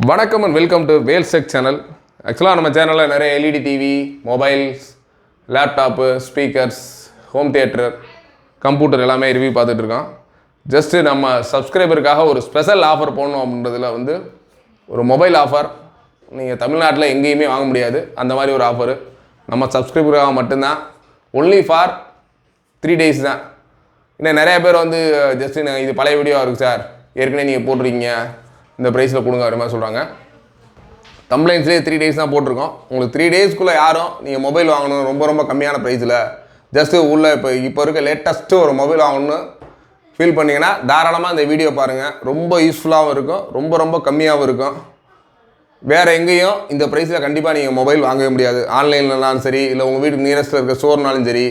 வணக்கம் and welcome to வேல்செக் channel. ஆக்சுவலாக நம்ம சேனலில் நிறைய LED TV, mobiles, laptop, speakers, home theatre, computer எல்லாமே ரிவ்யூ பார்த்துட்ருக்கோம். ஜஸ்ட்டு நம்ம சப்ஸ்கிரைபருக்காக ஒரு ஸ்பெஷல் ஆஃபர் போடணும் அப்படின்றதுல ஒரு மொபைல் ஆஃபர் நீங்கள் தமிழ்நாட்டில் எங்கேயுமே வாங்க முடியாது. அந்த மாதிரி ஒரு ஆஃபரு நம்ம சப்ஸ்கிரைபருக்காக மட்டும்தான். ஒன்லி ஃபார் 3 days தான். இன்னும் நிறைய பேர் ஜஸ்ட்டு இது பழைய வீடியோவாக இருக்குது சார், ஏற்கனவே நீங்கள் போட்டிருக்கீங்க, இந்த ப்ரைஸில் கொடுங்க அது மாதிரி சொல்கிறாங்க. கம்ப்ளைண்ட்ஸ்லேயே 3 days தான் போட்டிருக்கோம். உங்களுக்கு 3 daysக்குள்ளே யாரும் நீங்கள் மொபைல் வாங்கணும் ரொம்ப கம்மியான ப்ரைஸில் ஜஸ்ட்டு இப்போ இருக்க லேட்டஸ்ட்டு ஒரு மொபைல் வாங்கணும்னு ஃபீல் பண்ணிங்கன்னா தாராளமாக இந்த வீடியோ பாருங்கள். ரொம்ப யூஸ்ஃபுல்லாகவும் இருக்கும், ரொம்ப கம்மியாகவும் இருக்கும். வேறு எங்கேயும் இந்த ப்ரைஸில் கண்டிப்பாக நீங்கள் மொபைல் வாங்கவே முடியாது. ஆன்லைன்லனாலும் சரி, இல்லை உங்கள் வீட்டுக்கு நியரஸ்ட்டில் இருக்க ஸ்டோர்னாலும் சரி,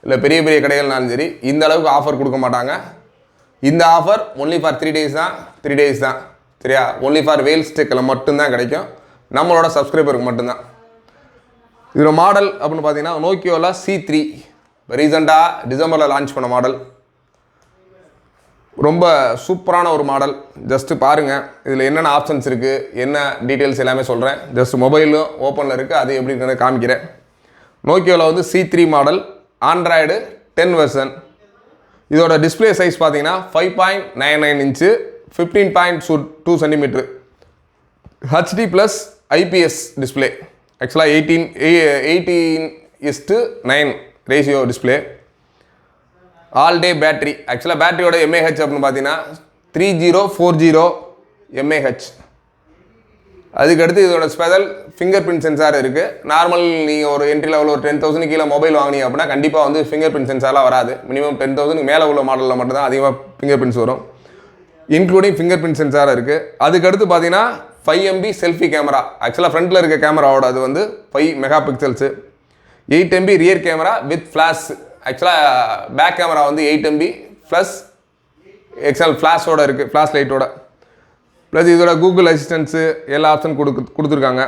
இல்லை பெரிய கடைகள்னாலும் சரி, இந்த அளவுக்கு ஆஃபர் கொடுக்க மாட்டாங்க. இந்த ஆஃபர் ஒன்லி ஃபார் 3 days தான். சரியா? ஒன்லி ஃபார் வேல்ஸ்டெக்கில் மட்டும்தான் கிடைக்கும், நம்மளோட சப்ஸ்கிரைபருக்கு மட்டும்தான். இதோட மாடல் அப்படின்னு பார்த்தீங்கன்னா நோக்கியோவில் C3 ரீசெண்டாக டிசம்பரில் லான்ச் பண்ண மாடல். ரொம்ப சூப்பரான ஒரு மாடல். ஜஸ்ட்டு பாருங்கள், இதில் என்னென்ன ஆப்ஷன்ஸ் இருக்குது, என்ன டீட்டெயில்ஸ் எல்லாமே சொல்கிறேன். ஜஸ்ட் மொபைலும் ஓப்பனில் இருக்குது, அது எப்படி இருக்குன்னு காமிக்கிறேன். நோக்கியோவில் C3 மாடல், ஆண்ட்ராய்டு 10 வெர்ஷன். இதோட டிஸ்பிளே சைஸ் பார்த்தீங்கன்னா 5.99 inch, 15.2 cm, HD + IPS display. ஆக்சுவலாக 18:9 ratio display. All day battery. ஆக்சுவலாக பேட்டரியோட mAh அப்படின்னு பார்த்தீங்கன்னா 3040 mAh. அதுக்கடுத்து இதோட ஸ்பெஷல் ஃபிங்கர் பிரிண்ட் சென்சார் இருக்குது. நார்மல் நீங்கள் ஒரு என்ட்ரி லெவலில் ஒரு 10,000 கீழே மொபைல் வாங்கினீங்க அப்படின்னா கண்டிப்பாக ஃபிங்கர் பிரிண்ட் சென்சார்லாம் வராது. மினிமம் 10,000 மேலே உள்ள மாடலில் மட்டும்தான் அதிகமாக ஃபிங்கர் பிரிண்ட்ஸ் வரும். இன்க்ளூடிங் ஃபிங்கர் பிரிண்ட் சென்சார் இருக்குது. அதுக்கடுத்து பார்த்தீங்கன்னா 5 MB செல்ஃபி கேமரா. ஆக்சுவலாக ஃப்ரண்ட்டில் இருக்க கேமராவோட அது 5 MP, 8 MB rear camera with flash. ஆக்சுவலாக back camera 8 MB plus XL ஃப்ளாஷோட இருக்குது, ஃப்ளாஷ் லைட்டோட. ப்ளஸ் இதோட கூகுள் அசிஸ்டன்ஸு எல்லா ஆப்ஷன் கொடுத்துருக்காங்க.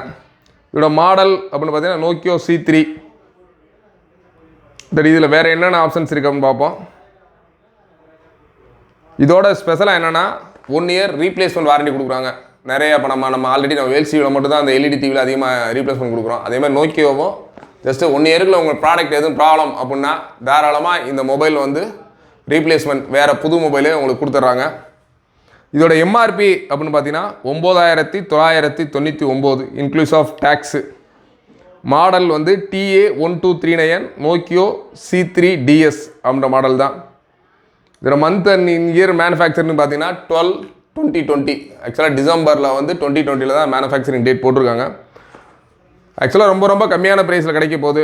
இதோட மாடல் அப்படின்னு பார்த்தீங்கன்னா நோக்கியோ C3. இதில் வேறு என்னென்ன ஆப்ஷன்ஸ் இருக்குது அப்படின்னு பார்ப்போம். இதோட ஸ்பெஷலாக என்னென்னா 1 year ரீப்ளேஸ்மெண்ட் வாரண்டி கொடுக்குறாங்க. நிறைய இப்போ நம்ம ஆல்ரெடி வேல்சியில் மட்டும் தான் அந்த எல்இடி டிவியில் அதிகமாக ரீப்ளேஸ்மெண்ட் கொடுக்குறோம். அதேமாதிரி நோக்கியோவும் ஜஸ்ட்டு 1 yearக்குள்ள உங்கள் ப்ராடக்ட் எதுவும் ப்ராப்ளம் அப்படின்னா தாராளமாக இந்த மொபைல் ரீப்ளேஸ்மெண்ட் வேறு புது மொபைலே உங்களுக்கு கொடுத்துட்றாங்க. இதோட MRP அப்படின்னு பார்த்தீங்கன்னா 9,999 inclusive of tax. Model TA1239 Nokia C3 DS அப்படின்ற மாடல் தான். இதோட மந்த் அண்ட் இயர் மேனுஃபேக்சர்னு பார்த்தீங்கன்னா 12/2020. ஆக்சுவலாக டிசம்பரில் 2020 தான் மேனுஃபேக்சரிங் டேட் போட்டிருக்காங்க. ஆக்சுவலாக ரொம்ப கம்மியான ப்ரைஸில் கிடைக்க போகுது.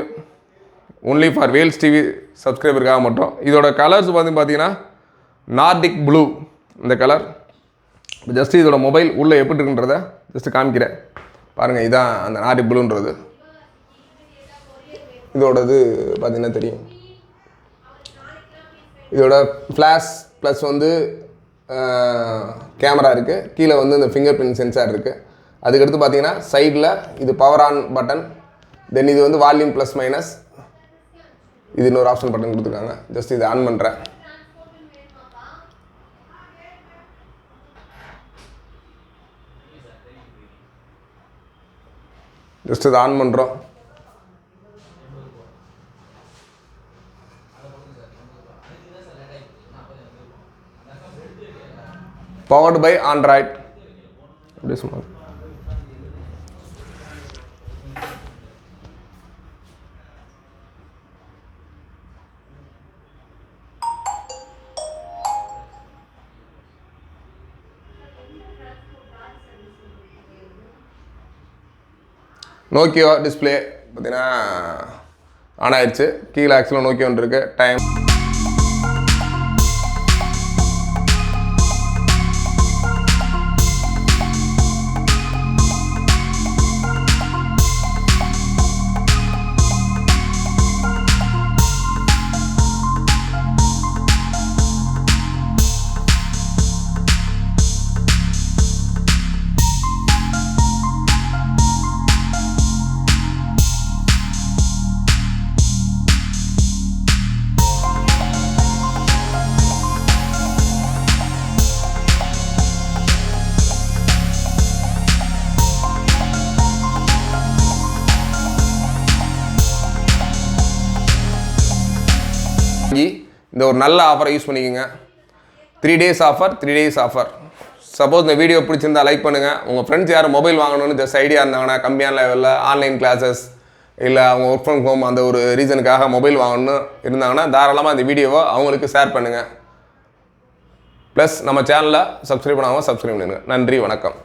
ஒன்லி ஃபார் வேல்ஸ் டிவி சப்ஸ்கிரைபருக்காக மட்டும். இதோட கலர்ஸ் பார்த்தீங்கன்னா நார்டிக் ப்ளூ இந்த கலர். ஜஸ்ட்டு இதோட மொபைல் உள்ளே எப்படி இருக்குன்றத ஜஸ்ட்டு காமிக்கிறேன் பாருங்கள். இதுதான் அந்த நார்டிக் ப்ளூன்றது. இதோடது பார்த்தீங்கன்னா தெரியும். இதோட ஃப்ளாஷ் ப்ளஸ் கேமரா இருக்குது. கீழே இந்த ஃபிங்கர் பிரிண்ட் சென்சார் இருக்குது. அதுக்கடுத்து பார்த்தீங்கன்னா சைடில் இது பவர் ஆன் பட்டன். தென் இது வால்யூம் ப்ளஸ் மைனஸ். இது இன்னொரு ஆப்ஷன் பட்டன் கொடுத்துருக்காங்க. ஜஸ்ட் இது ஆன் பண்ணுறேன். ஜஸ்ட் இது ஆன் பண்ணுறோம். Powered by Android. அப்படியே சொன்னாங்க. நோக்கியோ டிஸ்பிளே பார்த்தீங்கன்னா ஆன் ஆயிடுச்சு. கீழே ஆக்சுவலாக நோக்கியோ இருக்குது. டைம் இந்த ஒரு நல்ல ஆஃபரை யூஸ் பண்ணிக்கோங்க. 3 days offer, 3 days offer. Suppose இந்த வீடியோ பிடிச்சிருந்தா லைக் பண்ணுங்கள். உங்கள் ஃப்ரெண்ட்ஸ் யாரும் மொபைல் வாங்கணும்னு ஜஸ்ட் ஐடியா இருந்தாங்கன்னா, கம்மியான லெவலில் ஆன்லைன் கிளாஸஸ் இல்லை அவங்க ஒர்க் ஃப்ரம் ஹோம் அந்த ஒரு ரீசனுக்காக மொபைல் வாங்கணும்னு இருந்தாங்கன்னா தாராளமாக இந்த வீடியோவை அவங்களுக்கு ஷேர் பண்ணுங்கள். ப்ளஸ் நம்ம சேனலை சப்ஸ்கிரைப் பண்ணாமல் சப்ஸ்கிரைப் பண்ணுங்கள். நன்றி, வணக்கம்.